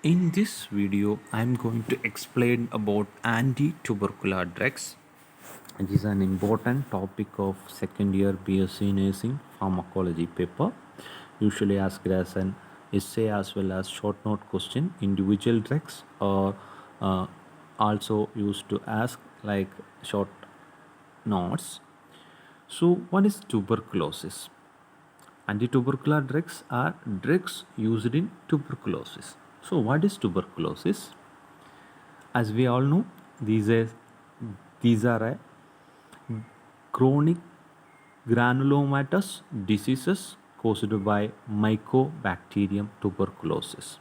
In this video, I'm going to explain about anti-tubercular drugs. It is an important topic of second year BSc Nursing Pharmacology paper, usually asked as an essay as well as short note question. Individual drugs are uh, also used to ask like short notes. So, what is tuberculosis? Antitubercular drugs are drugs used in tuberculosis. So, what is tuberculosis? As we all know, these are a chronic granulomatous diseases caused by Mycobacterium tuberculosis,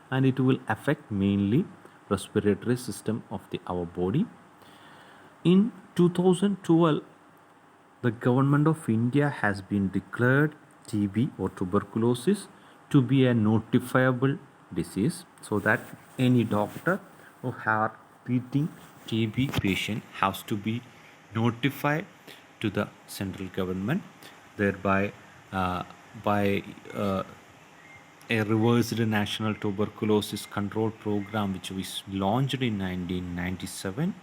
and it will affect mainly respiratory system of our body. In 2012, the government of India has been declared TB or tuberculosis to be a notifiable disease, so that any doctor who are treating TB patient has to be notified to the central government, thereby by a reversed national tuberculosis control program which was launched in 1997.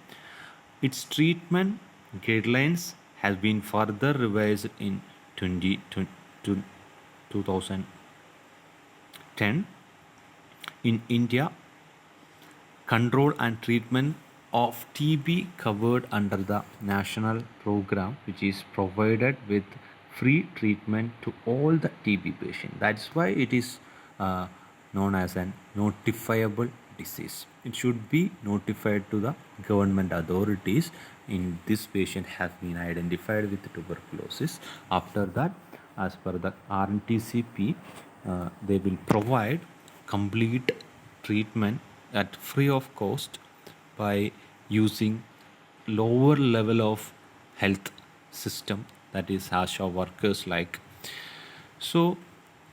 Its treatment guidelines has been further revised in 2010. In India, control and treatment of TB covered under the national program, which is provided with free treatment to all the TB patients. That's why it is known as an notifiable disease. It should be notified to the government authorities. In this patient has been identified with tuberculosis. After that, as per the RNTCP, they will provide complete treatment at free of cost by using lower level of health system, that is ASHA workers like. So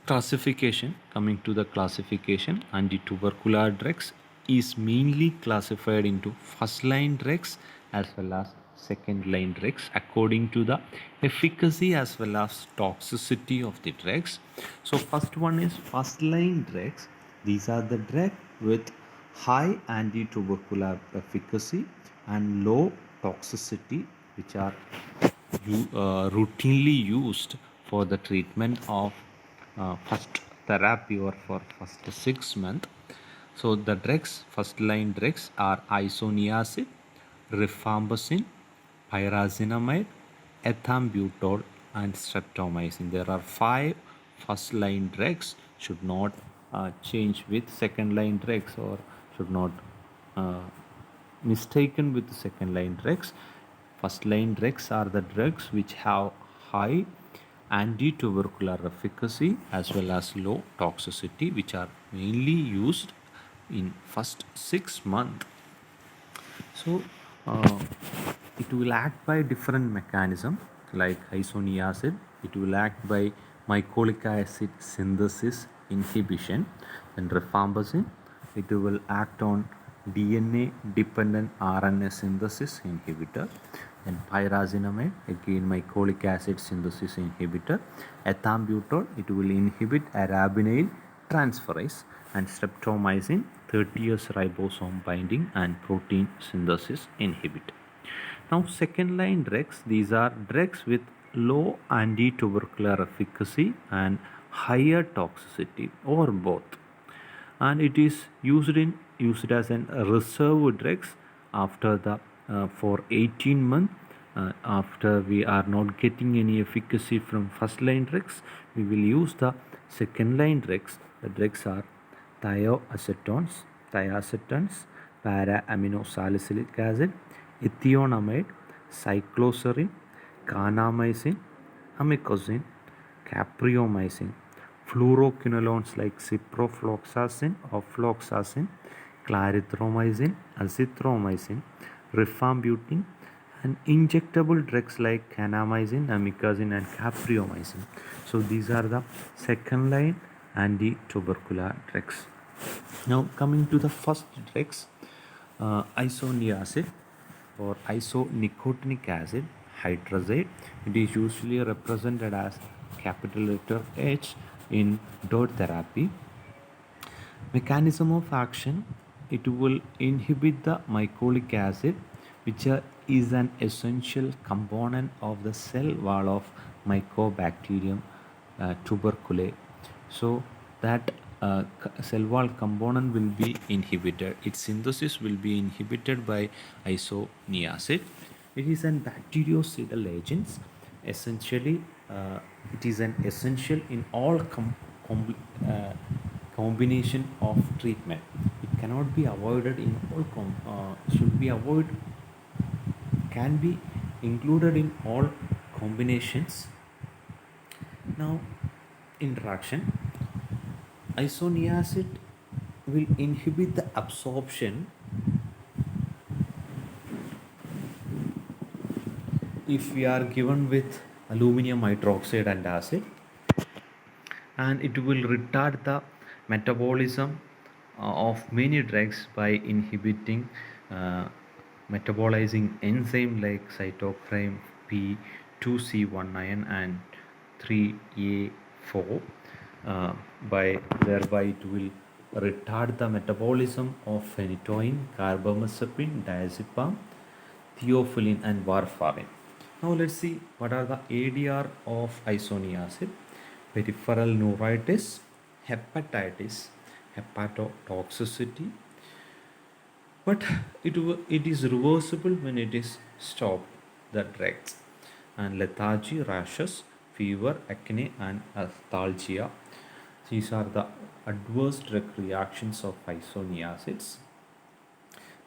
classification, coming to the classification, anti-tubercular drugs is mainly classified into first line drugs as well as second line drugs according to the efficacy as well as toxicity of the drugs. So first one is first line drugs. These are the drugs with high anti-tubercular efficacy and low toxicity, which are routinely used for the treatment of first therapy or for first 6 months. So the drugs, first line drugs are isoniazid, rifampicin, pyrazinamide, ethambutol, and streptomycin. There are 5 first line drugs. Should not change with second line drugs, or should not uh, mistaken with the second line drugs. First line drugs are the drugs which have high anti-tubercular efficacy as well as low toxicity, which are mainly used in first 6 months. So it will act by different mechanism, like isoniazid. It will act by mycolic acid synthesis inhibition. Then rifampicin, it will act on DNA dependent RNA synthesis inhibitor. Then pyrazinamide, again mycolic acid synthesis inhibitor. Ethambutol, it will inhibit arabinose transferase. And streptomycin, 30S ribosome binding and protein synthesis inhibitor. Now, second line drugs, these are drugs with low anti-tubercular efficacy and higher toxicity, or both. And it is used as an reserve drugs after the for 18 months. After we are not getting any efficacy from first line drugs, we will use the second line drugs. The drugs are thiacetons, para-aminosalicylic acid, ethionamide, cycloserine, kanamycin, amikacin, capreomycin, fluoroquinolones like ciprofloxacin, ofloxacin, clarithromycin, azithromycin, rifampicin, and injectable drugs like kanamycin, amikacin, and capreomycin. So these are the second line anti-tubercular drugs. Now coming to the first drugs, isoniazid or isonicotinic acid hydrazide. It is usually represented as capital letter H in dot therapy. Mechanism of action, it will inhibit the mycolic acid, which is an essential component of the cell wall of Mycobacterium tuberculosis. So that cell wall component will be inhibited. Its synthesis will be inhibited by isoniazid. It is an bactericidal agent. Essentially, it is an essential in all combination of treatment. It cannot be avoided in all should be avoided, can be included in all combinations. Now, interaction, isoniazid will inhibit the absorption if we are given with aluminum hydroxide and acid, and it will retard the metabolism of many drugs by inhibiting uh, metabolizing enzyme like cytochrome P2C19 and 3A4, by thereby it will retard the metabolism of phenytoin, carbamazepine, diazepam, theophylline and warfarin. Now let's see what are the ADR of isoniazid. Peripheral neuritis, hepatitis, hepatotoxicity, but it is reversible when it is stopped, the drugs, and lethargy, rashes, fever, acne and asthalgia. These are the adverse drug reactions of isoniazids.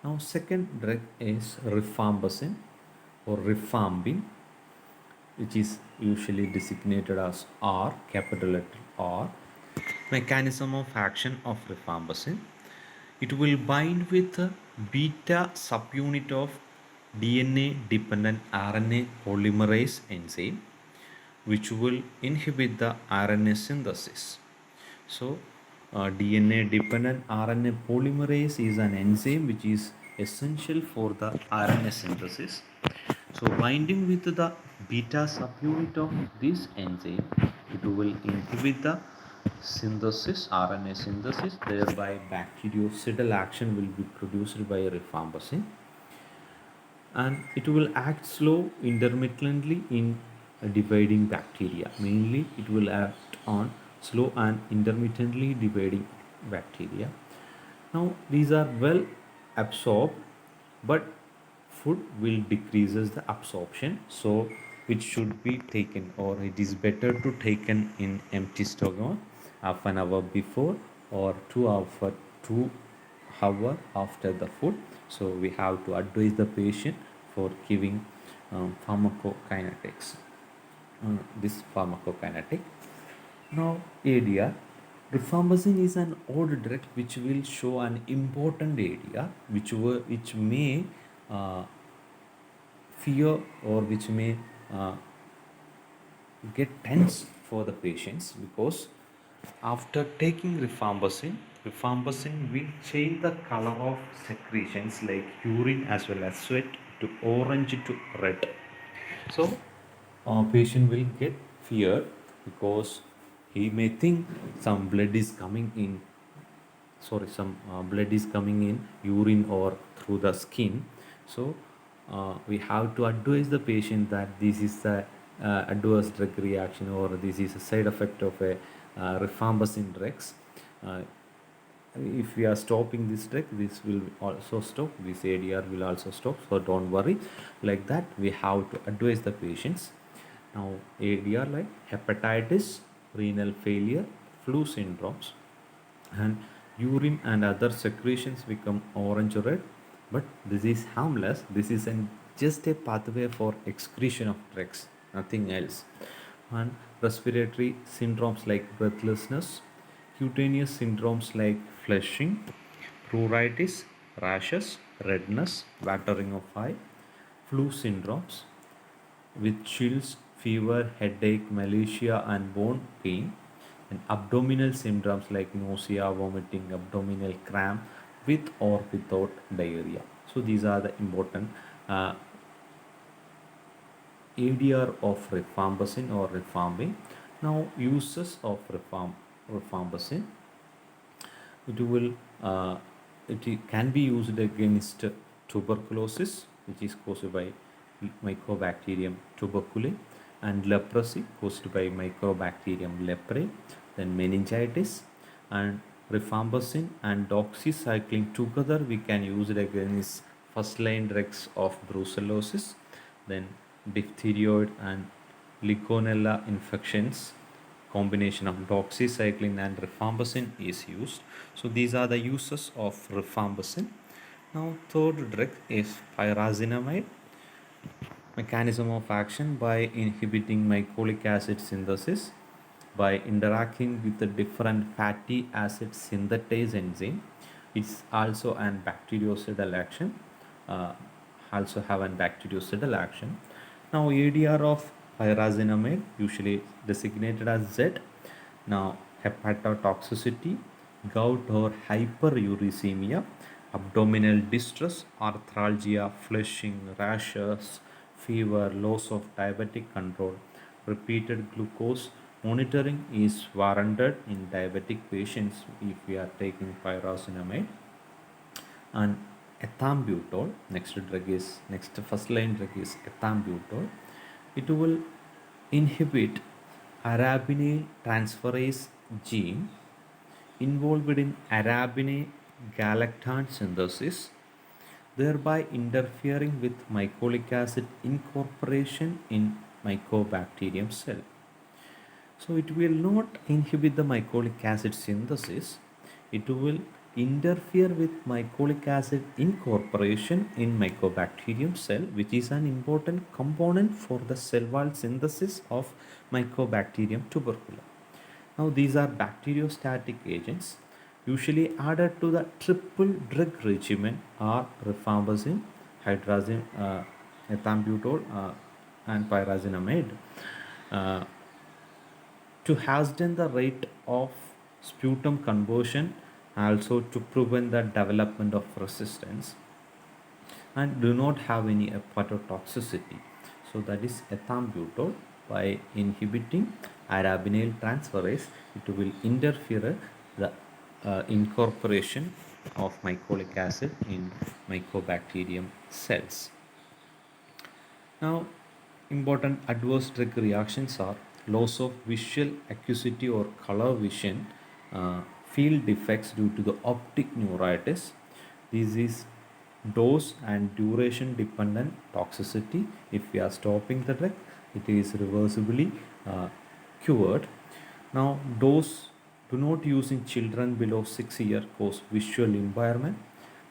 Now second drug is rifampicin or rifampin, which is usually designated as R, capital letter R. Mechanism of action of rifampicin, it will bind with a beta subunit of DNA dependent RNA polymerase enzyme, which will inhibit the RNA synthesis. So DNA dependent RNA polymerase is an enzyme which is essential for the RNA synthesis. So binding with the beta subunit of this enzyme, it will inhibit the synthesis, RNA synthesis, thereby bactericidal action will be produced by rifampicin, and it will act slow intermittently in dividing bacteria. Mainly it will act on slow and intermittently dividing bacteria. Now these are well absorbed, but food will decreases the absorption, so it should be taken, or it is better to taken in empty stomach half an hour before or 2 hour after the food. So we have to advise the patient for giving pharmacokinetics, this pharmacokinetic. Now ADR, rifampicin is an old drug which will show an important ADR which may fear, or which may uh, get tense for the patients, because after taking rifampicin will change the color of secretions like urine as well as sweat to orange to red. So patient will get fear because he may think some blood is coming in, some blood is coming in urine or through the skin. So we have to advise the patient that this is the adverse drug reaction, or this is a side effect of a rifampicin drugs. uh, if we are stopping this drug, this will also stop, this ADR will also stop, so don't worry. Like that we have to advise the patients. Now ADR like hepatitis, renal failure, flu syndromes, and urine and other secretions become orange or red, but this is harmless. This is just a pathway for excretion of drugs, nothing else. And respiratory syndromes like breathlessness, cutaneous syndromes like flushing, pruritus, rashes, redness, watering of eye, flu syndromes with chills, fever, headache, malacia, and bone pain, and abdominal symptoms like nausea, vomiting, abdominal cramp, with or without diarrhea. So these are the important uh, ADR of rifampicin or rifampin. Now uses of rifampicin. it will can be used against tuberculosis, which is caused by mycobacterium tuberculosis, and leprosy caused by mycobacterium leprae, then meningitis, and rifampicin and doxycycline together we can use it against first line drugs of brucellosis, then diphtheria and legionella infections. Combination of doxycycline and rifampicin is used. So these are the uses of rifampicin. Now third drug is pyrazinamide. Mechanism of action: by inhibiting mycolic acid synthesis by interacting with the different fatty acid synthetase enzyme. It's also an bactericidal action. Uh, also have an bactericidal action. Now ADR of pyrazinamide usually designated as Z. Now hepatotoxicity, gout or hyperuricemia, abdominal distress, arthralgia, flushing, rashes, fever, loss of diabetic control, repeated glucose monitoring is warranted in diabetic patients if we are taking pyrazinamide. And ethambutol, next first line drug is ethambutol. It will inhibit arabinate transferase gene involved in arabinate galactose synthesis, thereby interfering with mycolic acid incorporation in mycobacterium cell. So it will not inhibit the mycolic acid synthesis, it will interfere with mycolic acid incorporation in mycobacterium cell, which is an important component for the cell wall synthesis of mycobacterium tuberculosis. Now these are bacteriostatic agents usually added to the triple drug regimen are rifampicin, hydrazine, ethambutol, and pyrazinamide. Uh, to hasten the rate of sputum conversion, also to prevent the development of resistance, and do not have any hepatotoxicity. So that is ethambutol. By inhibiting arabinate transferase, it will interfere the incorporation of mycolic acid in mycobacterium cells. Now, important adverse drug reactions are loss of visual acuity or color vision, field defects due to the optic neuritis. This is dose and duration dependent toxicity. If we are stopping the drug, it is reversibly cured. Now, dose do not use in children below 6 years cause visual impairment.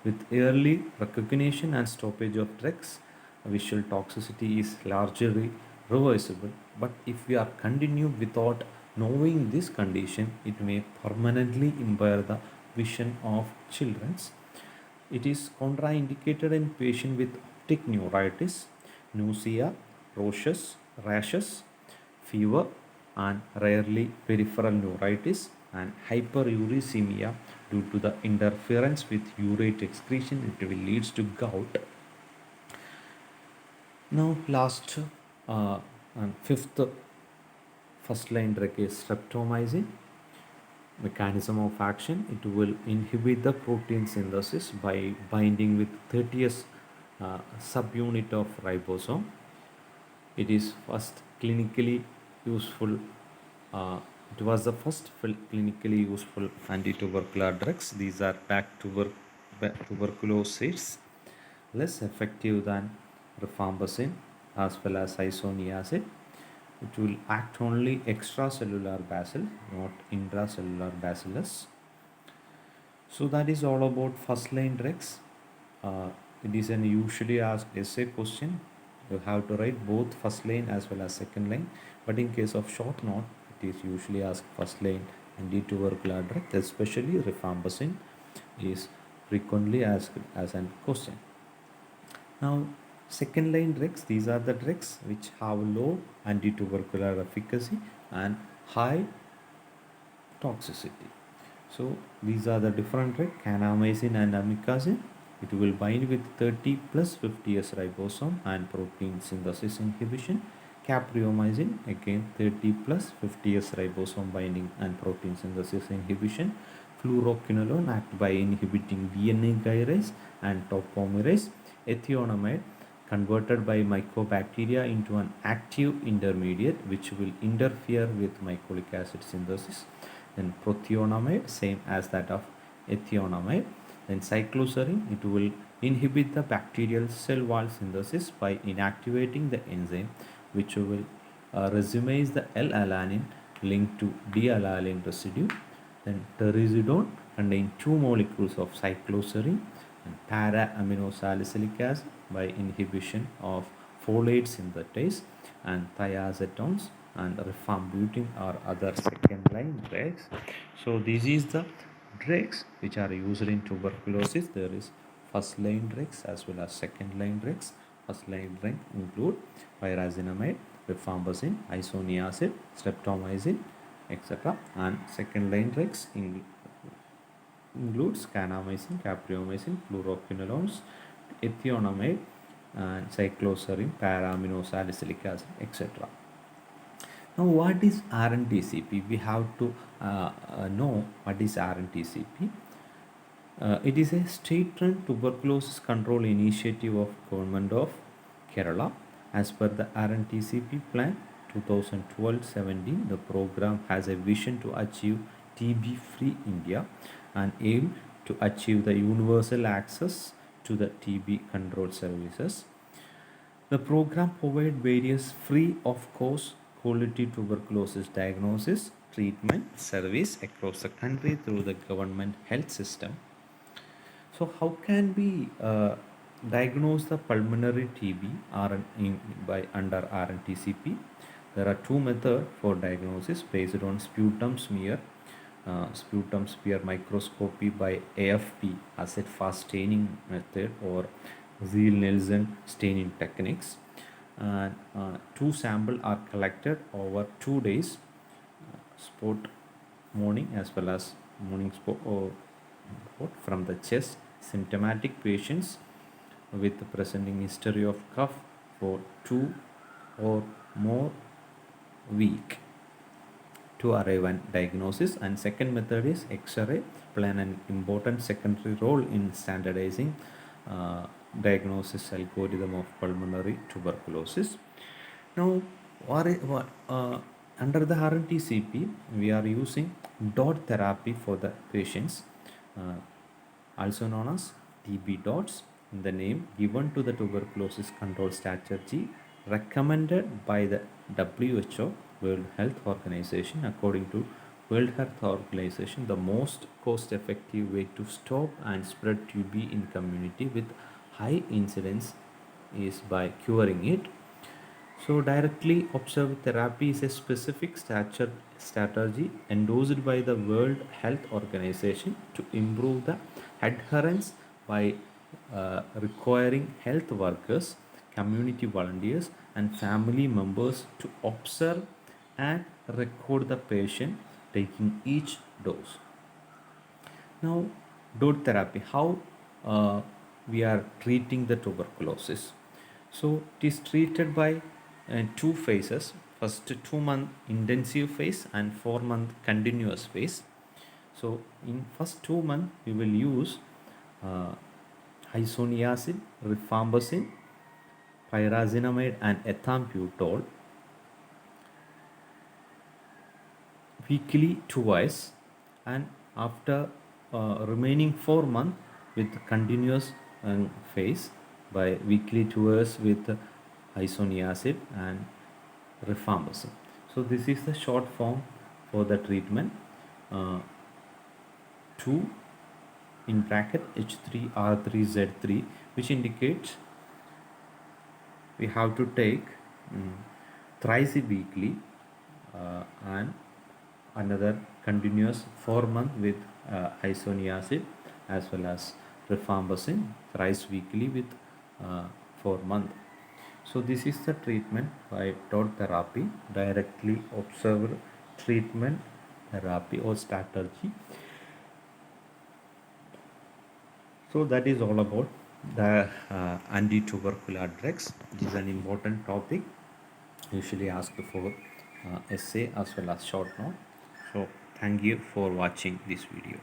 With early recognition and stoppage of drugs, visual toxicity is largely reversible. But if we are continue without knowing this condition, it may permanently impair the vision of children. It is contraindicated in patients with optic neuritis, nausea, rashes, fever, and rarely peripheral neuritis and hyperuricemia due to the interference with urate excretion. It will leads to gout. Now last and fifth first line drug is streptomycin. Mechanism of action: it will inhibit the protein synthesis by binding with 30th subunit of ribosome. It is first clinically useful. It was the first clinically useful anti-tubercular drugs. These are tuberculosis, less effective than rifampicin as well as isoniazid. It will act only extracellular bacil, not intracellular bacillus. So that is all about first line drugs. It is an usually asked essay question. You have to write both first line as well as second line. But in case of short note, it is usually asked first line anti-tubercular drug, especially rifampicin is frequently asked as a question. Now, second line drugs, these are the drugs which have low anti-tubercular efficacy and high toxicity. So these are the different drugs: kanamycin and amikacin. It will bind with 30 plus 50s ribosome and protein synthesis inhibition. Capreomycin, again 30 plus 50s ribosome binding and protein synthesis inhibition. Fluoroquinolone act by inhibiting DNA gyrase and topomerase. Ethionamide converted by mycobacteria into an active intermediate which will interfere with mycolic acid synthesis. Then prothionamide, same as that of ethionamide. Then cycloserine, it will inhibit the bacterial cell wall synthesis by inactivating the enzyme which will racemize the L-alanine linked to D-alanine residue. Then terazidone contain two molecules of cycloserine and para-aminosalicylic acid by inhibition of folate synthetase, and thiazetones and rifampicin are other second line drugs. So this is the drugs which are used in tuberculosis. There is first line drugs as well as second line drugs. First line drugs include pyrazinamide, rifampicin, isoniazid, streptomycin, etc. And second line drugs includes kanamycin, capreomycin, fluoroquinolones, ethionamide, and cycloserine, para-aminosalicylic acid, etc. Now, what is RNTCP? We have to know what is RNTCP. It is a state-run tuberculosis control initiative of Government of Kerala. As per the RNTCP plan 2012-17, the program has a vision to achieve TB-free India and aim to achieve the universal access to the TB control services. The program provides various free of cost quality tuberculosis diagnosis, treatment, service across the country through the government health system. So how can we diagnose the pulmonary TB by under RNTCP? There are two methods for diagnosis based on sputum smear microscopy by AFP, acid fast staining method, or Ziehl-Neelsen staining techniques. And two samples are collected over 2 days, spot morning as well as morning spot from the chest. Symptomatic patients with presenting history of cough for 2 or more weeks to arrive at diagnosis. And second method is X-ray, play an important secondary role in standardizing diagnosis algorithm of pulmonary tuberculosis. Now, under the RNTCP, we are using dot therapy for the patients, also known as TB dots, in the name given to the tuberculosis control strategy recommended by the WHO, World Health Organization. According to World Health Organization, the most cost-effective way to stop and spread TB in community with high incidence is by curing it. So directly observed therapy is a specific strategy endorsed by the World Health Organization to improve the adherence by requiring health workers, community volunteers, and family members to observe and record the patient taking each dose. Now, dot therapy, how we are treating the tuberculosis. So it is treated by two phases. First 2-month intensive phase and 4-month continuous phase. So in first 2 months we will use isoniazid, rifampicin, pyrazinamide, and ethambutol weekly twice, and after remaining 4 months with continuous phase by weekly twice with isoniazid and rifampicin. So this is the short form for the treatment. 2 in bracket H3R3Z3, which indicates we have to take thrice weekly and another continuous 4 months with isoniazid as well as rifampicin thrice weekly with 4 months. So this is the treatment by dot therapy, directly observed treatment therapy or strategy. So that is all about the anti-tubercular drugs. It is an important topic, usually asked for essay as well as short note. So thank you for watching this video.